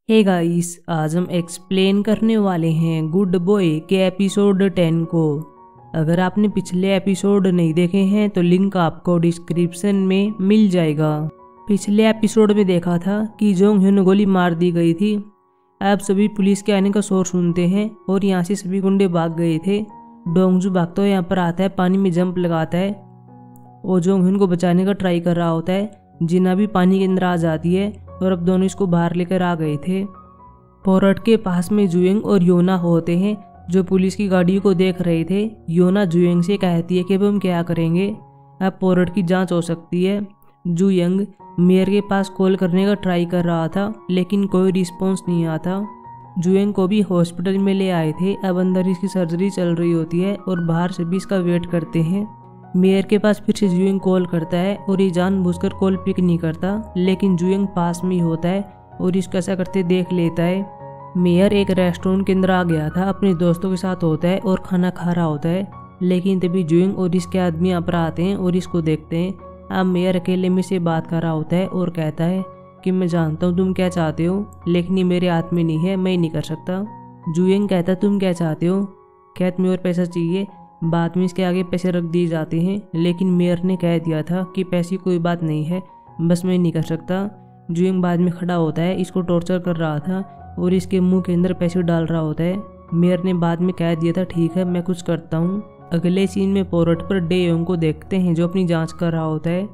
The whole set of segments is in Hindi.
हे गाइस, आज हम एक्सप्लेन करने वाले हैं गुड बॉय के एपिसोड 10 को। अगर आपने पिछले एपिसोड नहीं देखे हैं तो लिंक आपको डिस्क्रिप्शन में मिल जाएगा। पिछले एपिसोड में देखा था कि जोंग ह्यून गोली मार दी गई थी। अब सभी पुलिस के आने का शोर सुनते हैं और यहाँ से सभी गुंडे भाग गए थे। डोंगजू भागता हुआ यहाँ पर आता है, पानी में जंप लगाता है और जोंग ह्यून को बचाने का ट्राई कर रहा होता है। जिना भी पानी के अंदर आ जाती है और अब दोनों इसको बाहर लेकर आ गए थे। पोरट के पास में जुएंग और योना होते हैं जो पुलिस की गाड़ी को देख रहे थे। योना जुएंग से कहती है कि अब हम क्या करेंगे, अब पोरट की जांच हो सकती है। जुएंग मेयर के पास कॉल करने का ट्राई कर रहा था लेकिन कोई रिस्पॉन्स नहीं आता। जुएंग को भी हॉस्पिटल में ले आए थे। अब अंदर इसकी सर्जरी चल रही होती है और बाहर से भी इसका वेट करते हैं। मेयर के पास फिर से जुएंग कॉल करता है और ये जानबूझकर कॉल पिक नहीं करता, लेकिन जुएंग पास में ही होता है और इसको ऐसा करते देख लेता है। मेयर एक रेस्टोरेंट के अंदर आ गया था, अपने दोस्तों के साथ होता है और खाना खा रहा होता है, लेकिन तभी जुएंग और इसके आदमी यहाँ पर आते हैं और इसको देखते हैं। अब मेयर अकेले में से बात कर रहा होता है और कहता है कि मैं जानता हूँ तुम क्या चाहते हो, लेकिन ये मेरे हाथ में नहीं है, मैं नहीं कर सकता। जुएंग कहता तुम क्या चाहते हो, क्या तुम्हें और पैसा चाहिए। बाद में इसके आगे पैसे रख दिए जाते हैं, लेकिन मेयर ने कह दिया था कि पैसे कोई बात नहीं है, बस मैं नहीं कर सकता। जुएंग बाद में खड़ा होता है, इसको टॉर्चर कर रहा था और इसके मुंह के अंदर पैसे डाल रहा होता है। मेयर ने बाद में कह दिया था ठीक है मैं कुछ करता हूँ। अगले सीन में पोरट पर डेयोंग को देखते हैं जो अपनी जांच कर रहा होता है,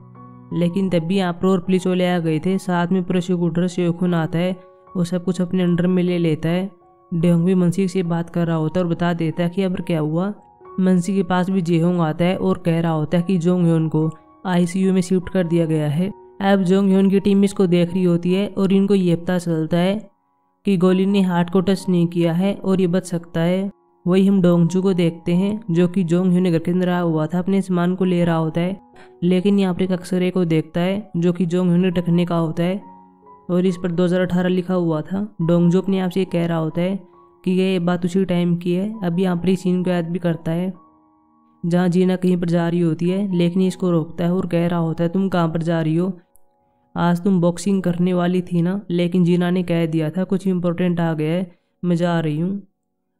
लेकिन तब भी यहाँ पर और पुलिस वाले आ गए थे। साथ में प्रोसिक्यूटर सेओखुन आता है और सब कुछ अपने अंडर में ले लेता है। डेयोंग भी मनसी से बात कर रहा होता है और बता देता है कि अब क्या हुआ। मनसी के पास भी जेहोंग आता है और कह रहा होता है कि जोंग ह्यून को आईसीयू में शिफ्ट कर दिया गया है। अब जोंग ह्यून की टीम इसको देख रही होती है और इनको ये पता चलता है कि गोली ने हार्ट को टच नहीं किया है और ये बच सकता है। वही हम डोंगजू को देखते हैं जो कि जोंग ह्यून घर के अंदर आया हुआ था, अपने सामान को ले रहा होता है, लेकिन यहाँ पर एक अक्सरे को देखता है जो कि जोंग ह्यून के ढकने का होता है और इस पर 2018 लिखा हुआ था। डोंगजू अपने आप से कह रहा होता है कि ये बात उसी टाइम की है। अब यहाँ पर सीन को याद भी करता है जहाँ जीना कहीं पर जा रही होती है, लेकिन इसको रोकता है और कह रहा होता है तुम कहाँ पर जा रही हो, आज तुम बॉक्सिंग करने वाली थी ना। लेकिन जीना ने कह दिया था कुछ इंपॉर्टेंट आ गया है, मैं जा रही हूँ।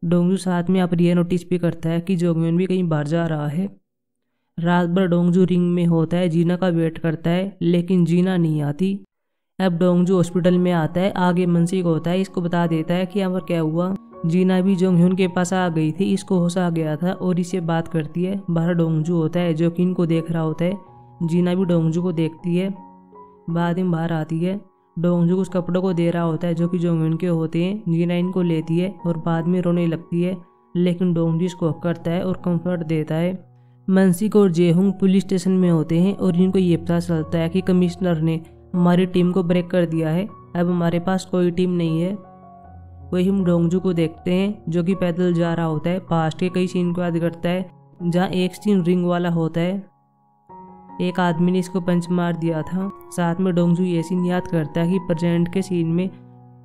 डोंगजू साथ में यहाँ पर यह नोटिस भी करता है कि जोंगम्यून भी कहीं बाहर जा रहा है। रात भर डोंगजू रिंग में होता है, जीना का वेट करता है, लेकिन जीना नहीं आती। अब डोंगजू हॉस्पिटल में आता है, आगे मनसी को होता है, इसको बता देता है कि यहाँ पर क्या हुआ। जीना भी जोंग ह्यून के पास आ गई थी, इसको होश आ गया था और इससे बात करती है। बाहर डोंगजू होता है जो कि इनको देख रहा होता है। जीना भी डोंगजू को देखती है, बाद में बाहर आती है। डोंगजू कुछ कपड़ों को दे रहा होता है जो कि जोंग ह्यून के होते हैं। जीना इनको लेती है और बाद में रोने लगती है, लेकिन डोंगजू इसको हक करता है और कंफर्ट देता है। मनसी और जेहोंग पुलिस स्टेशन में होते हैं और इनको ये पता चलता है कि कमिश्नर ने हमारी टीम को ब्रेक कर दिया है, अब हमारे पास कोई टीम नहीं है। वही हम डोंगजू को देखते हैं जो कि पैदल जा रहा होता है। पास्ट के कई सीन को याद करता है जहाँ एक सीन रिंग वाला होता है, एक आदमी ने इसको पंच मार दिया था। साथ में डोंगजू ये सीन याद करता है कि प्रेजेंट के सीन में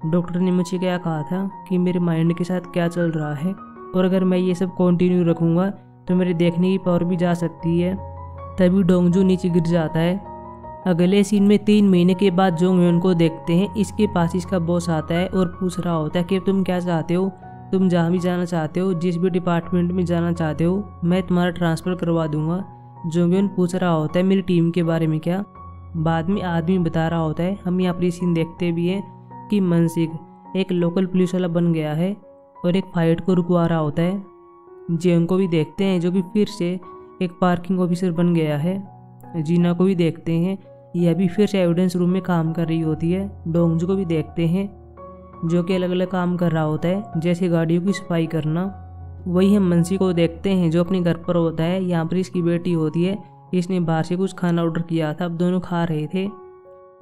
डॉक्टर ने मुझे क्या कहा था कि मेरे माइंड के साथ क्या चल रहा है, और अगर मैं ये सब कंटिन्यू रखूँगा तो मेरे देखने की पावर भी जा सकती है। तभी डोंगजू नीचे गिर जाता है। अगले सीन में 3 महीने के बाद जोंग ह्यून को देखते हैं। इसके पास इसका बॉस आता है और पूछ रहा होता है कि तुम क्या चाहते हो, तुम जहाँ भी जाना चाहते हो, जिस भी डिपार्टमेंट में जाना चाहते हो, मैं तुम्हारा ट्रांसफ़र करवा दूंगा। जोंग ह्यून पूछ रहा होता है मेरी टीम के बारे में क्या। बाद में आदमी बता रहा होता है। हम यहाँ पर सीन देखते भी हैं कि मनसिक एक लोकल पुलिस वाला बन गया है और एक फाइट को रुकवा रहा होता है। जेंग को भी देखते हैं जो कि फिर से एक पार्किंग ऑफिसर बन गया है। जीना को भी देखते हैं, यह भी फिर से एविडेंस रूम में काम कर रही होती है। डोंगजू को भी देखते हैं जो कि अलग अलग काम कर रहा होता है, जैसे गाड़ियों की सफाई करना। वही हम मनसी को देखते हैं जो अपने घर पर होता है। यहाँ पर इसकी बेटी होती है, इसने बाहर से कुछ खाना ऑर्डर किया था, अब दोनों खा रहे थे।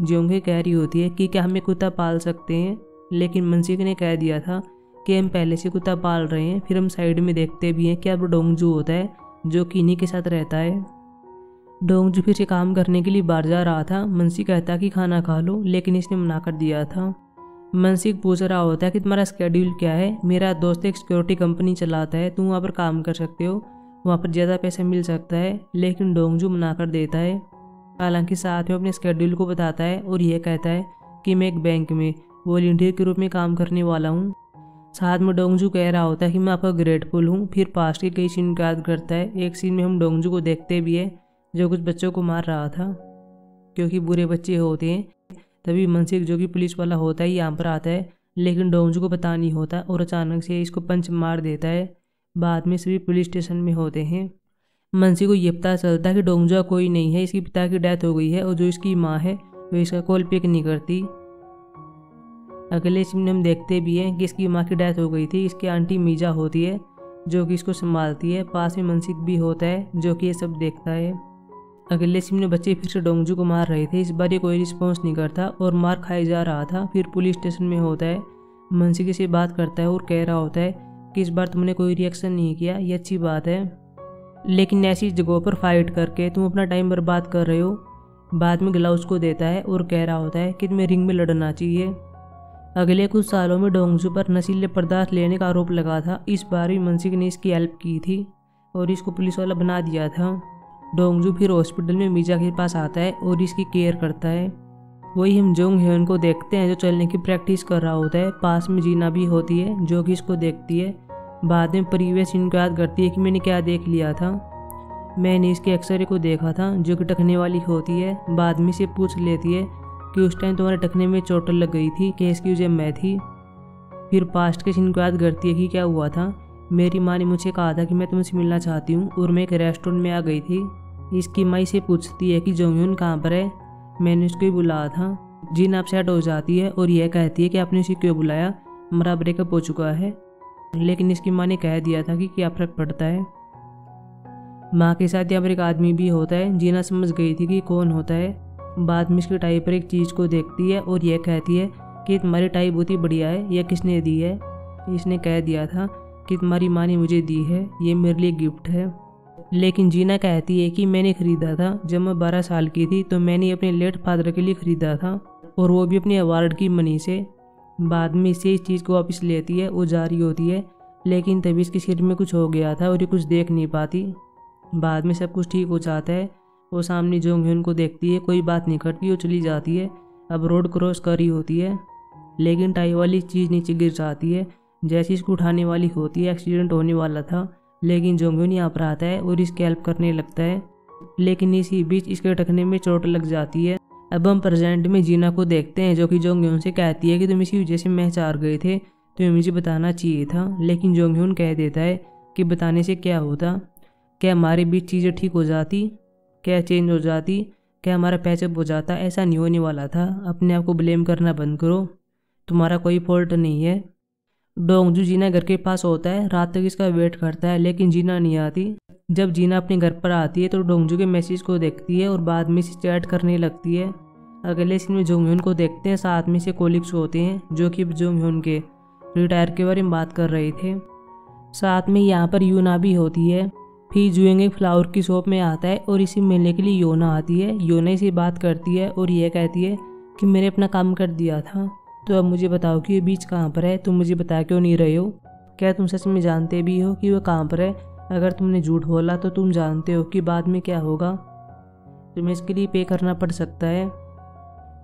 जोंगे कह रही होती है कि क्या हमें कुत्ता पाल सकते हैं, लेकिन मनसी ने कह दिया था कि हम पहले से कुत्ता पाल रहे हैं। फिर हम साइड में देखते भी हैं कि अब डोंगजू होता है जो कि इन्हीं के साथ रहता है। डोंगजू फिर से काम करने के लिए बाहर जा रहा था। मनसी कहता कि खाना खा लो, लेकिन इसने मना कर दिया था। मनसी पूछ रहा होता है कि तुम्हारा स्केड्यूल क्या है। मेरा दोस्त एक सिक्योरिटी कंपनी चलाता है, तुम वहाँ पर काम कर सकते हो, वहाँ पर ज़्यादा पैसा मिल सकता है, लेकिन डोंगजू मना कर देता है। हालांकि साथ में अपने स्केड्यूल को बताता है और यह कहता है कि मैं एक बैंक में वॉलंटियर के रूप में काम करने वाला हूँ। साथ में डोंगजू कह रहा होता है कि मैं आपका ग्रेटफुल हूँ। फिर पास्ट के कई सीन को याद करता है। एक सीन में हम डोंगजू को देखते भी है जो कुछ बच्चों को मार रहा था क्योंकि बुरे बच्चे होते हैं। तभी मनसिक जो कि पुलिस वाला होता है यहाँ पर आता है, लेकिन डोंगजू को पता नहीं होता और अचानक से इसको पंच मार देता है। बाद में सभी पुलिस स्टेशन में होते हैं। मनसी को ये पता चलता है कि डोंगजू कोई नहीं है, इसके पिता की डेथ हो गई है और जो इसकी माँ है वो इसका कॉल पिक नहीं करती। अगले सीन में हम देखते भी हैं कि इसकी माँ की डेथ हो गई थी। इसकी आंटी मीजा होती है जो कि इसको संभालती है। पास में मनसिक भी होता है जो कि ये सब देखता है। अगले सीन में बच्चे फिर से डोंगजू को मार रहे थे। इस बार ये कोई रिस्पॉन्स नहीं करता और मार खाया जा रहा था। फिर पुलिस स्टेशन में होता है। मनसिक से बात करता है और कह रहा होता है कि इस बार तुमने कोई रिएक्शन नहीं किया, ये अच्छी बात है, लेकिन ऐसी जगहों पर फाइट करके तुम अपना टाइम बर्बाद कर रहे हो। बाद में ग्लव्स को देता है और कह रहा होता है कि तुम्हें रिंग में लड़ना चाहिए। अगले कुछ सालों में डोंगजू पर नशीले पदार्थ लेने का आरोप लगा था। इस बार भी मनसिक ने इसकी हेल्प की थी और इसको पुलिस वाला बना दिया था। डोंगजू फिर हॉस्पिटल में मीजा के पास आता है और इसकी केयर करता है। वही हम जोंग ह्योन को देखते हैं जो चलने की प्रैक्टिस कर रहा होता है। पास में जीना भी होती है जो कि इसको देखती है। बाद में प्रीवियस इनको याद करती है कि मैंने क्या देख लिया था। मैंने इसके एक्सरे को देखा था जो कि टकने वाली होती है। बाद में से पूछ लेती है कि उस टाइम तुम्हारे टकने में चोट लग गई थी, केस की वजह मैं थी। फिर पास्ट के सीन को याद करती है कि क्या हुआ था। मेरी माँ ने मुझे कहा था कि मैं तुमसे मिलना चाहती हूँ और मैं एक रेस्टोरेंट में आ गई थी। इसकी माँ से पूछती है कि जोंगह्योन कहाँ पर है, मैंने उसको ही बुलाया था। जीन अपसेट हो जाती है और यह कहती है कि आपने उसे क्यों बुलाया, हमारा ब्रेकअप हो चुका है। लेकिन इसकी माँ ने कह दिया था कि क्या फर्क पड़ता है। माँ के साथ यहाँ पर एक आदमी भी होता है। जीना समझ गई थी कि कौन होता है। बाद में इसकी टाई पर एक चीज़ को देखती है और यह कहती है कि तुम्हारी टाई बहुत ही बढ़िया है, यह किसने दी है। इसने कह दिया था कि तुम्हारी माँ ने मुझे दी है, ये मेरे लिए गिफ्ट है। लेकिन जीना कहती है कि मैंने ख़रीदा था जब मैं 12 साल की थी, तो मैंने अपने लेट फादर के लिए ख़रीदा था और वो भी अपने अवार्ड की मनी से। बाद में इसे इस चीज़ को वापस लेती है, वो जारी होती है, लेकिन तभी इसके सिर में कुछ हो गया था और ये कुछ देख नहीं पाती। बाद में सब कुछ ठीक हो जाता है। वो सामने जोंगह्योन को देखती है, कोई बात नहीं करती, वो चली जाती है। अब रोड क्रॉस कर रही होती है, लेकिन टाई वाली चीज़ नीचे गिर जाती है। जैसे इसको उठाने वाली होती है, एक्सीडेंट होने वाला था, लेकिन जोंगह्योन यहाँ पर आता है और इसकी हेल्प करने लगता है। लेकिन इसी बीच इसके टखने में चोट लग जाती है। अब हम प्रेजेंट में जीना को देखते हैं जो कि जोंगह्योन से कहती है कि तुम इसी वजह से मैच हार गए थे, तुम्हें मुझे बताना चाहिए था। लेकिन जोंगह्योन कह देता है कि बताने से क्या होता, क्या हमारे बीच चीज़ें ठीक हो जाती, क्या चेंज हो जाती, क्या हमारा पैचअप हो जाता। ऐसा नहीं होने वाला था, अपने आप को ब्लेम करना बंद करो, तुम्हारा कोई फॉल्ट नहीं है। डोंगजू जीना घर के पास होता है, रात तक इसका वेट करता है लेकिन जीना नहीं आती। जब जीना अपने घर पर आती है तो डोंगजू के मैसेज को देखती है और बाद में से चैट करने लगती है। अगले सीन में जोंगह्योन को देखते हैं, साथ में से कोलिग्स होते हैं जो कि जोंगह्योन के रिटायर के बारे में बात कर रहे थे। साथ में यहाँ पर यूना भी होती है। फिर जुएंग एक फ्लावर की शॉप में आता है और इसे मिलने के लिए योना आती है। योना इसे बात करती है और यह कहती है कि मैंने अपना काम कर दिया था, तो अब मुझे बताओ कि ये बीच कहाँ पर है, तुम मुझे बता क्यों नहीं रहे हो, क्या तुम सच में जानते भी हो कि वो कहाँ पर है। अगर तुमने झूठ बोला तो तुम जानते हो कि बाद में क्या होगा, तुम्हें इसके लिए पे करना पड़ सकता है।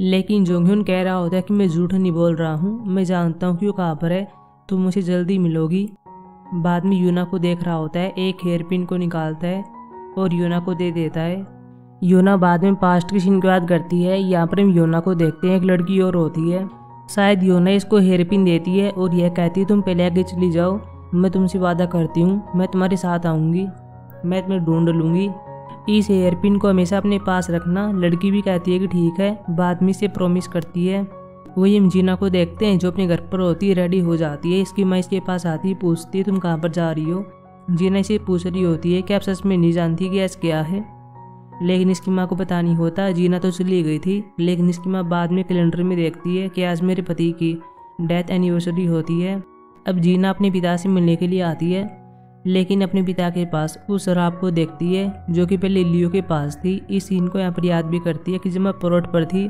लेकिन जोंगह्योन कह रहा होता है कि मैं झूठ नहीं बोल रहा हूँ, मैं जानता हूँ कि वो कहाँ पर है, तुम मुझे जल्दी मिलोगी। बाद में यूना को देख रहा होता है, एक हेयर पिन को निकालता है और यूना को दे देता है। यूना बाद में पास्ट की सीन को याद करती है। यहाँ पर हम यूना को देखते हैं, एक लड़की और होती है, शायद यूना इसको हेयर पिन देती है और यह कहती है तुम पहले आगे चली जाओ, मैं तुमसे वादा करती हूँ मैं तुम्हारे साथ आऊँगी, मैं तुम्हें ढूंढ लूँगी, इस हेयर पिन को हमेशा अपने पास रखना। लड़की भी कहती है कि ठीक है, बाद में इसे प्रॉमिस करती है। वही हम जीना को देखते हैं जो अपने घर पर होती है, रेडी हो जाती है। इसकी माँ इसके पास आती है, पूछती है तुम कहाँ पर जा रही हो। जीना इसे पूछ रही होती है कि आप सच में नहीं जानती कि ऐसा क्या है, लेकिन इसकी माँ को पता नहीं होता। जीना तो चली गई थी, लेकिन इसकी माँ बाद में कैलेंडर में देखती है कि आज मेरे पति की डेथ एनिवर्सरी होती है। अब जीना अपने पिता से मिलने के लिए आती है, लेकिन अपने पिता के पास उस शराब को देखती है जो कि पहले लियो के पास थी। इस सीन को यहाँ पर याद भी करती है कि जब मैं परोट पर थी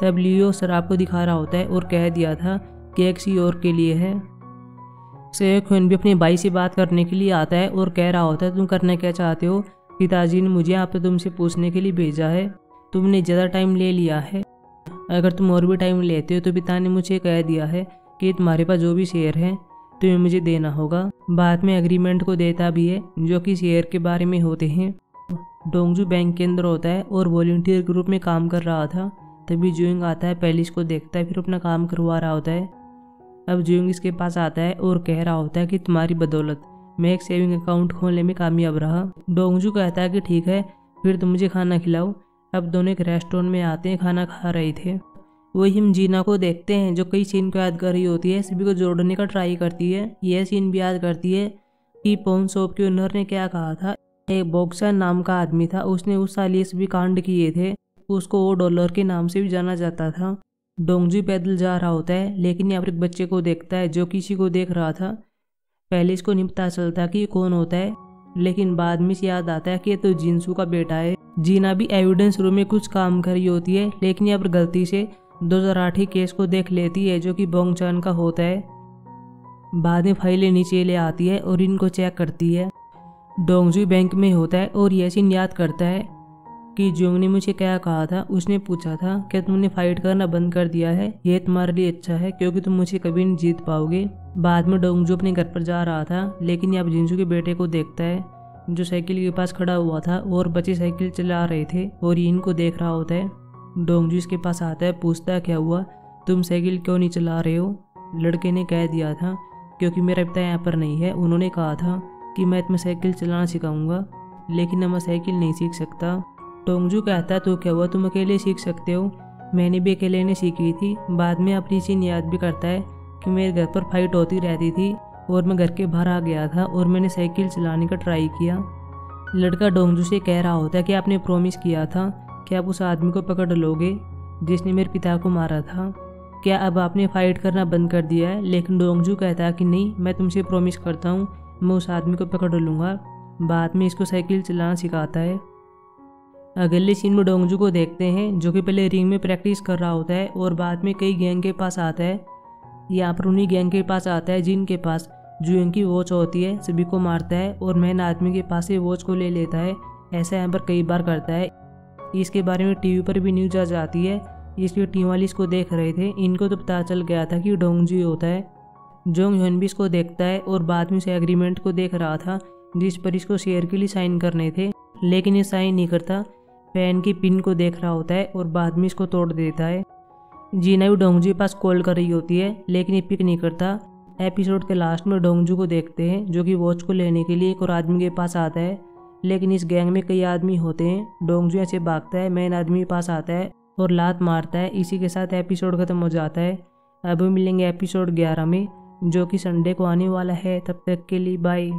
तब लियो शराब को दिखा रहा होता है और कह दिया था कि एक किसी और के लिए है। सेयोक्योन भी अपने भाई से बात करने के लिए आता है और कह रहा होता है तुम करना क्या चाहते हो, पिताजी ने मुझे यहाँ पर तुमसे पूछने के लिए भेजा है, तुमने ज़्यादा टाइम ले लिया है। अगर तुम और भी टाइम लेते हो तो पिता ने मुझे कह दिया है कि तुम्हारे पास जो भी शेयर है तुम्हें मुझे देना होगा। बाद में एग्रीमेंट को देता भी है जो कि शेयर के बारे में होते हैं। डोंगजू बैंक के अंदर होता है और वॉलंटियर के रूप में काम कर रहा था। तभी जुइंग आता है, पहले इसको देखता है, फिर अपना काम करवा रहा होता है। अब जुइंग इसके पास आता है और कह रहा होता है कि तुम्हारी बदौलत मैं एक सेविंग अकाउंट खोलने में कामयाब रहा। डोंगजू कहता है कि ठीक है, फिर तुम मुझे खाना खिलाओ। अब दोनों एक रेस्टोरेंट में आते हैं, खाना खा रहे थे। वही हम जीना को देखते हैं जो कई सीन को याद कर रही होती है, सभी को जोड़ने का ट्राई करती है। यह सीन भी याद करती है कि पॉन शॉप के ओनर ने क्या कहा था। एक बॉक्सर नाम का आदमी था, उसने उस साल ये सभी कांड किए थे। उसको वो डॉलर के नाम से भी जाना जाता था। डोंगजू पैदल जा रहा होता है, लेकिन यहाँ पर एक बच्चे को देखता है जो किसी को देख रहा था। पहले इसको नहीं पता चलता कि कौन होता है, लेकिन बाद में से याद आता है कि ये तो जिनसू का बेटा है। जीना भी एविडेंस रूम में कुछ काम कर रही होती है, लेकिन यहाँ पर गलती से 2008 केस को देख लेती है जो कि बोंग चान का होता है। बाद में फाइलें नीचे ले आती है और इनको चेक करती है। डोंगजू बैंक में होता है और ये सीन याद करता है कि जोंग ने मुझे क्या कहा था। उसने पूछा था कि तुमने फाइट करना बंद कर दिया है, ये तुम्हारे लिए अच्छा है क्योंकि तुम मुझे कभी नहीं जीत पाओगे। बाद में डोंगजू अपने घर पर जा रहा था, लेकिन यहाँ जिनसू के बेटे को देखता है जो साइकिल के पास खड़ा हुआ था और बच्चे साइकिल चला रहे थे और ये इनको देख रहा होता है। डोंगजू इसके पास आता है, पूछता है क्या हुआ, तुम साइकिल क्यों नहीं चला रहे हो। लड़के ने कह दिया था क्योंकि मेरा पिता यहाँ पर नहीं है, उन्होंने कहा था कि मैं तुम्हें साइकिल चलाना सिखाऊंगा, लेकिन अब मैं साइकिल नहीं सीख सकता। डोंगजू कहता है तो क्या हुआ, तुम अकेले सीख सकते हो, मैंने भी अकेले ने सीखी थी। बाद में अपनी चीन याद भी करता है कि मेरे घर पर फाइट होती रहती थी और मैं घर के बाहर आ गया था और मैंने साइकिल चलाने का ट्राई किया। लड़का डोंगजू से कह रहा होता है कि आपने प्रॉमिस किया था कि आप उस आदमी को पकड़ लोगे जिसने मेरे पिता को मारा था, क्या अब आपने फाइट करना बंद कर दिया है। लेकिन डोंगजू कहता है कि नहीं, मैं तुमसे प्रॉमिस करता हूँ मैं उस आदमी को पकड़ लूँगा। बाद में इसको साइकिल चलाना सिखाता है। अगले सीन में डोंगजू को देखते हैं जो कि पहले रिंग में प्रैक्टिस कर रहा होता है और बाद में कई गैंग के पास आता है। यहाँ पर उन्हीं गैंग के पास आता है जिनके पास जुएंग की वॉच होती है, सभी को मारता है और मैन आदमी के पास से वॉच को ले लेता है। ऐसा यहाँ पर कई बार करता है। इसके बारे में टीवी पर भी न्यूज आ जाती है, इसलिए टीम वाले इसको देख रहे थे। इनको तो पता चल गया था कि डोंगजू होता है। जोंग ह्योन भी इसको देखता है और बाद में से एग्रीमेंट को देख रहा था जिस पर इसको शेयर के लिए साइन करने थे, लेकिन ये साइन नहीं करता। पेन की पिन को देख रहा होता है और बाद में इसको तोड़ देता है। जीना भी डोंगजू के पास कॉल कर रही होती है, लेकिन ये पिक नहीं करता। एपिसोड के लास्ट में डोंगजू को देखते हैं जो कि वॉच को लेने के लिए एक और आदमी के पास आता है, लेकिन इस गैंग में कई आदमी होते हैं। डोंगजू ऐसे भागता है, मेन आदमी के पास आता है और लात मारता है। इसी के साथ एपिसोड खत्म हो जाता है। अब मिलेंगे एपिसोड 11 में जो कि संडे को आने वाला है। तब तक के लिए बाय।